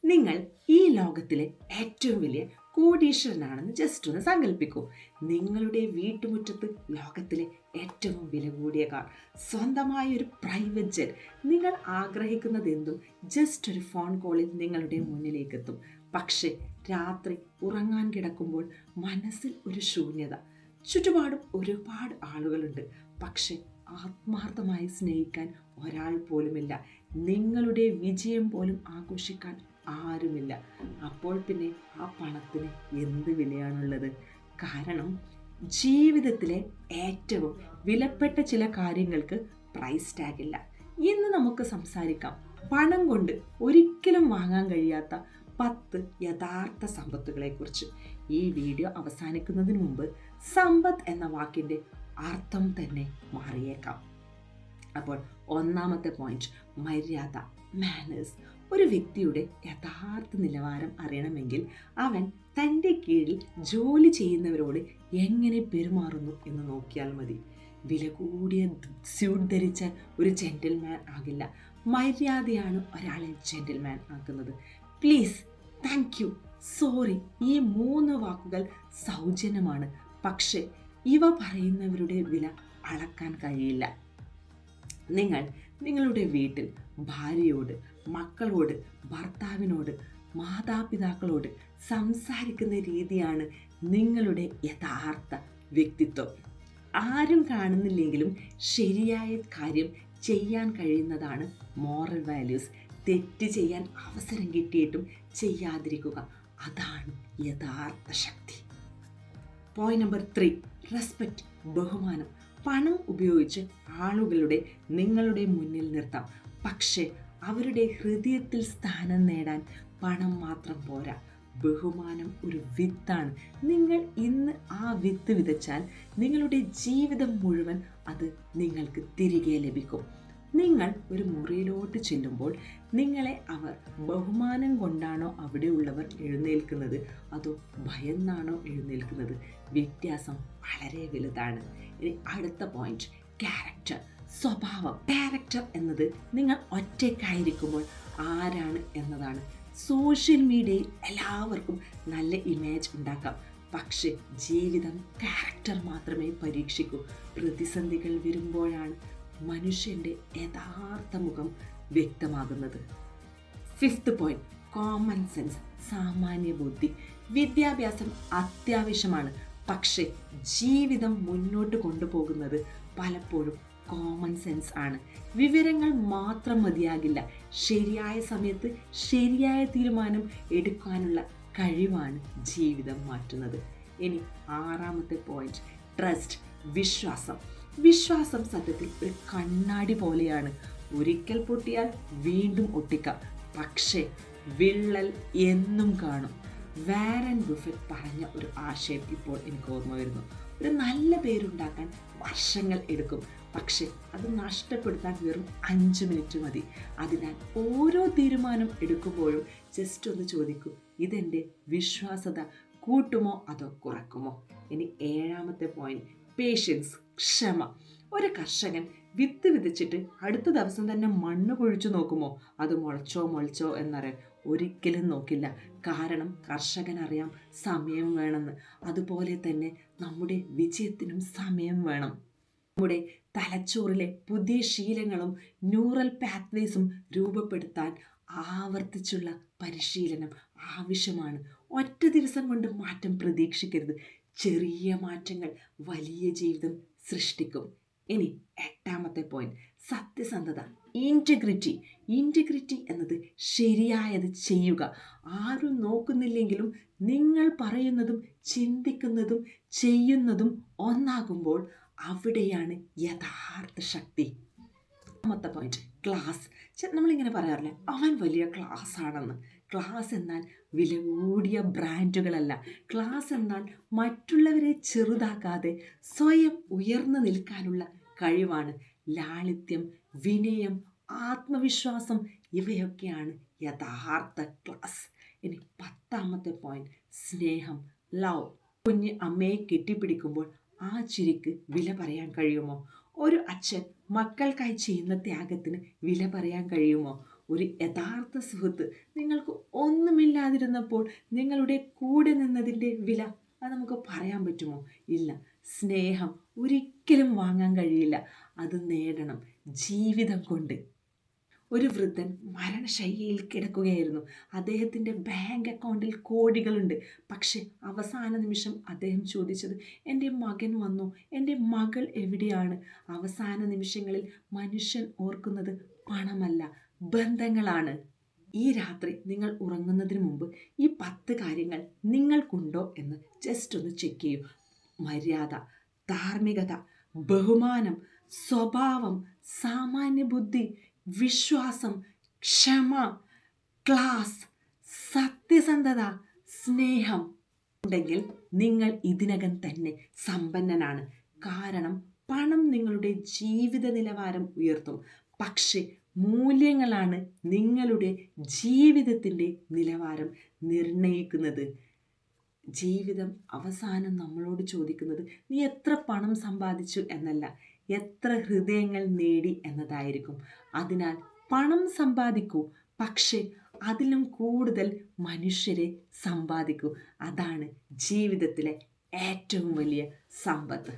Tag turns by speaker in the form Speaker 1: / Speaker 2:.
Speaker 1: നിങ്ങൾ ഈ ലോകത്തിലെ ഏറ്റവും വലിയ കോടീശ്വരനാണെന്ന് ജസ്റ്റ് ഒന്ന് സങ്കല്പിക്കൂ. നിങ്ങളുടെ വീട്ടുമുറ്റത്ത് ലോകത്തിലെ ഏറ്റവും വില കൂടിയ കാർ, സ്വന്തമായ ഒരു പ്രൈവറ്റ് ജെറ്റ്, നിങ്ങൾ ആഗ്രഹിക്കുന്നതെന്തും ജസ്റ്റ് ഒരു ഫോൺ കോളിൽ നിങ്ങളുടെ മുന്നിലേക്ക് എത്തും. പക്ഷേ രാത്രി ഉറങ്ങാൻ കിടക്കുമ്പോൾ മനസ്സിൽ ഒരു ശൂന്യത. ചുറ്റുപാടും ഒരുപാട് ആളുകളുണ്ട്, പക്ഷെ ആത്മാർത്ഥമായി സ്നേഹിക്കാൻ ഒരാൾ പോലുമില്ല. നിങ്ങളുടെ വിജയം പോലും ആഘോഷിക്കാൻ ആരുമില്ല. അപ്പോൾ പിന്നെ ആ പണത്തിന് എന്ത് വിലയാണുള്ളത്? കാരണം ജീവിതത്തിലെ ഏറ്റവും വിലപ്പെട്ട ചില കാര്യങ്ങൾക്ക് പ്രൈസ് ടാഗ് ഇല്ല. ഇന്ന് നമുക്ക് സംസാരിക്കാം പണം കൊണ്ട് ഒരിക്കലും വാങ്ങാൻ കഴിയാത്ത 10 യഥാർത്ഥ സമ്പത്തുകളെക്കുറിച്ച്. ഈ വീഡിയോ അവസാനിക്കുന്നതിന് മുമ്പ് സമ്പത്ത് എന്ന വാക്കിൻ്റെ അർത്ഥം തന്നെ മാറിയേക്കാം. അപ്പോൾ ഒന്നാമത്തെ പോയിന്റ്, മര്യാദ, മാനേഴ്സ്. ഒരു വ്യക്തിയുടെ യഥാർത്ഥ നിലവാരം അറിയണമെങ്കിൽ അവൻ തൻ്റെ കീഴിൽ ജോലി ചെയ്യുന്നവരോട് എങ്ങനെ പെരുമാറുന്നു എന്ന് നോക്കിയാൽ മതി. വില കൂടിയ സ്യൂട്ട് ധരിച്ച ഒരു ജെന്റിൽമാൻ ആകില്ല. മര്യാദയാണ് ഒരാളെ ജെന്റിൽമാൻ ആക്കുന്നത്. പ്ലീസ്, താങ്ക് യു, സോറി, ഈ 3 വാക്കുകൾ സൗജന്യമാണ്, പക്ഷെ ഇവ പറയുന്നവരുടെ വില അളക്കാൻ കഴിയില്ല. നിങ്ങൾ നിങ്ങളുടെ വീട്ടിൽ ഭാര്യയോട്, മക്കളോട്, ഭർത്താവിനോട്, മാതാപിതാക്കളോട് സംസാരിക്കുന്ന രീതിയാണ് നിങ്ങളുടെ യഥാർത്ഥ വ്യക്തിത്വം. ആരും കാണുന്നില്ലെങ്കിലും ശരിയായ കാര്യം ചെയ്യാൻ കഴിയുന്നതാണ് മോറൽ വാല്യൂസ്. തെറ്റ് ചെയ്യാൻ അവസരം കിട്ടിയിട്ടും ചെയ്യാതിരിക്കുക, അതാണ് യഥാർത്ഥ ശക്തി. പോയിന്റ് നമ്പർ 3, റെസ്പെക്റ്റ്, ബഹുമാനം. പണം ഉപയോഗിച്ച് ആളുകളുടെ നിങ്ങളുടെ മുന്നിൽ നിർത്താം, പക്ഷേ അവരുടെ ഹൃദയത്തിൽ സ്ഥാനം നേടാൻ പണം മാത്രം പോരാ. ബഹുമാനം ഒരു വിത്താണ്. നിങ്ങൾ ഇന്ന് ആ വിത്ത് വിതച്ചാൽ നിങ്ങളുടെ ജീവിതം മുഴുവൻ അത് നിങ്ങൾക്ക് തിരികെ ലഭിക്കും. നിങ്ങൾ ഒരു മുറിയിലോട്ട് ചെല്ലുമ്പോൾ നിങ്ങളെ അവർ ബഹുമാനം കൊണ്ടാണോ അവിടെയുള്ളവർ എഴുന്നേൽക്കുന്നത്, അതോ ഭയന്നാണോ എഴുന്നേൽക്കുന്നത്? വ്യത്യാസം വളരെ വലുതാണ്. ഇനി അടുത്ത പോയിന്റ്, ക്യാരക്ടർ, സ്വഭാവം. ക്യാരക്ടർ എന്നത് നിങ്ങൾ ഒറ്റയ്ക്കായിരിക്കുമ്പോൾ ആരാണ് എന്നതാണ്. സോഷ്യൽ മീഡിയയിൽ എല്ലാവർക്കും നല്ല ഇമേജ് ഉണ്ടാക്കാം, പക്ഷെ ജീവിതം ക്യാരക്ടർ മാത്രമേ പരീക്ഷിക്കൂ. പ്രതിസന്ധികൾ വരുമ്പോഴാണ് മനുഷ്യൻ്റെ യഥാർത്ഥ മുഖം വ്യക്തമാകുന്നത്. 5th പോയിന്റ്, കോമൺ സെൻസ്, സാമാന്യ ബുദ്ധി. വിദ്യാഭ്യാസം അത്യാവശ്യമാണ്, പക്ഷെ ജീവിതം മുന്നോട്ട് കൊണ്ടുപോകുന്നത് പലപ്പോഴും കോമൺ സെൻസ് ആണ്. വിവരങ്ങൾ മാത്രം മതിയാകില്ല, ശരിയായ സമയത്ത് ശരിയായ തീരുമാനം എടുക്കാനുള്ള കഴിവാണ് ജീവിതം മാറ്റുന്നത്. ഇനി 6ാമത്തെ പോയിന്റ്, ട്രസ്റ്റ്, വിശ്വാസം. വിശ്വാസം സത്യത്തിൽ ഒരു കണ്ണാടി പോലെയാണ്. ഒരിക്കൽ പൊട്ടിയാൽ വീണ്ടും ഒട്ടിക്കാം, പക്ഷേ വിള്ളൽ എന്നും കാണും. വാരൻ ബഫറ്റ് പറഞ്ഞ ഒരു ആശയം ഇപ്പോൾ എനിക്ക് ഓർമ്മ വരുന്നു. ഒരു നല്ല പേരുണ്ടാക്കാൻ വർഷങ്ങൾ എടുക്കും, പക്ഷെ അത് നഷ്ടപ്പെടുത്താൻ വെറും 5 മിനിറ്റ് മതി. അതിനാൽ ഓരോ തീരുമാനം എടുക്കുമ്പോഴും ജസ്റ്റ് ഒന്ന് ചോദിക്കൂ, ഇതെൻ്റെ വിശ്വാസ്യത കൂട്ടുമോ അതോ കുറക്കുമോ? ഇനി 7ാമത്തെ പോയിന്റ്, പേഷ്യൻസ്, ക്ഷമ. ഒരു കർഷകൻ വിത്ത് വിതച്ചിട്ട് അടുത്ത ദിവസം തന്നെ മണ്ണ് കുഴിച്ചു നോക്കുമോ? അത് മുളച്ചോ എന്നറിയാൻ ഒരിക്കലും നോക്കില്ല. കാരണം കർഷകനറിയാം സമയം വേണമെന്ന്. അതുപോലെ തന്നെ നമ്മുടെ വിജയത്തിനും സമയം വേണം. നമ്മുടെ തലച്ചോറിലെ പുതിയ ശീലങ്ങളും ന്യൂറൽ പാത്വേസും രൂപപ്പെടുത്താൻ ആവർത്തിച്ചുള്ള പരിശീലനം ആവശ്യമാണ്. ഒറ്റ ദിവസം കൊണ്ട് മാറ്റം പ്രതീക്ഷിക്കരുത്. ചെറിയ മാറ്റങ്ങൾ വലിയ ജീവിതം സൃഷ്ടിക്കും. ഇനി 8ാമത്തെ പോയിന്റ്, സത്യസന്ധത, ഇൻറ്റഗ്രിറ്റി എന്നത് ശരിയായത് ചെയ്യുക. ആരും നോക്കുന്നില്ലെങ്കിലും നിങ്ങൾ പറയുന്നതും ചിന്തിക്കുന്നതും ചെയ്യുന്നതും ഒന്നാകുമ്പോൾ അവിടെയാണ് യഥാർത്ഥ ശക്തി. 8ാമത്തെ പോയിന്റ്, ക്ലാസ്. നമ്മളിങ്ങനെ പറയാറില്ലേ, അവൻ വലിയ ക്ലാസ് ആണെന്ന്. ക്ലാസ് എന്നാൽ വില കൂടിയ ബ്രാൻഡുകളല്ല. ക്ലാസ് എന്നാൽ മറ്റുള്ളവരെ ചെറുതാക്കാതെ സ്വയം ഉയർന്നു നിൽക്കാനുള്ള കഴിവാണ്. ലാളിത്യം, വിനയം, ആത്മവിശ്വാസം, ഇവയൊക്കെയാണ് യഥാർത്ഥ ക്ലാസ്. ഇനി 10ാമത്തെ പോയിന്റ്, സ്നേഹം, ലവ്. കുഞ്ഞ് അമ്മയെ കെട്ടിപ്പിടിക്കുമ്പോൾ ആ ചിരിക്ക് വില പറയാൻ കഴിയുമോ? ഒരു അച്ഛൻ മക്കൾക്കായി ചെയ്യുന്ന ത്യാഗത്തിന് വില പറയാൻ കഴിയുമോ? ഒരു യഥാർത്ഥ സുഹൃത്ത് നിങ്ങൾക്ക് ഒന്നുമില്ലാതിരുന്നപ്പോൾ നിങ്ങളുടെ കൂടെ നിന്നതിൻ്റെ വില അത് നമുക്ക് പറയാൻ പറ്റുമോ? ഇല്ല. സ്നേഹം ഒരിക്കലും വാങ്ങാൻ കഴിയില്ല. അത് നേടണം ജീവിതം കൊണ്ട്. ഒരു വൃദ്ധൻ മരണശയ്യയിൽ കിടക്കുകയായിരുന്നു. അദ്ദേഹത്തിൻ്റെ ബാങ്ക് അക്കൗണ്ടിൽ കോടികളുണ്ട്. പക്ഷെ അവസാന നിമിഷം അദ്ദേഹം ചോദിച്ചത്, എൻ്റെ മകൻ വന്നു, എൻ്റെ മകൾ എവിടെയാണ്? അവസാന നിമിഷങ്ങളിൽ മനുഷ്യൻ ഓർക്കുന്നത് പണമല്ല, ബന്ധങ്ങളാണ്. ഈ രാത്രി നിങ്ങൾ ഉറങ്ങുന്നതിന് മുമ്പ് ഈ 10 കാര്യങ്ങൾ നിങ്ങൾക്കുണ്ടോ എന്ന് ജസ്റ്റ് ഒന്ന് ചെക്ക് ചെയ്യൂ. മര്യാദ, ധാർമ്മികത, ബഹുമാനം, സ്വഭാവം, സാമാന്യ ബുദ്ധി, വിശ്വാസം, ക്ഷമ, ക്ലാസ്, സത്യസന്ധത, സ്നേഹം ഉണ്ടെങ്കിൽ നിങ്ങൾ ഇതിനകം തന്നെ സമ്പന്നനാണ്. കാരണം പണം നിങ്ങളുടെ ജീവിത നിലവാരം ഉയർത്തും. പക്ഷേ മൂല്യങ്ങളാണ് നിങ്ങളുടെ ജീവിതത്തിൻ്റെ നിലവാരം നിർണ്ണയിക്കുന്നത്. ജീവിതം അവസാനം നമ്മളോട് ചോദിക്കുന്നത് നീ എത്ര പണം സമ്പാദിച്ചു എന്നല്ല, എത്ര ഹൃദയങ്ങൾ നേടി എന്നതായിരിക്കും. അതിനാൽ പണം സമ്പാദിക്കൂ, പക്ഷേ അതിലും കൂടുതൽ മനുഷ്യരെ സമ്പാദിക്കൂ. അതാണ് ജീവിതത്തിലെ ഏറ്റവും വലിയ സമ്പത്ത്.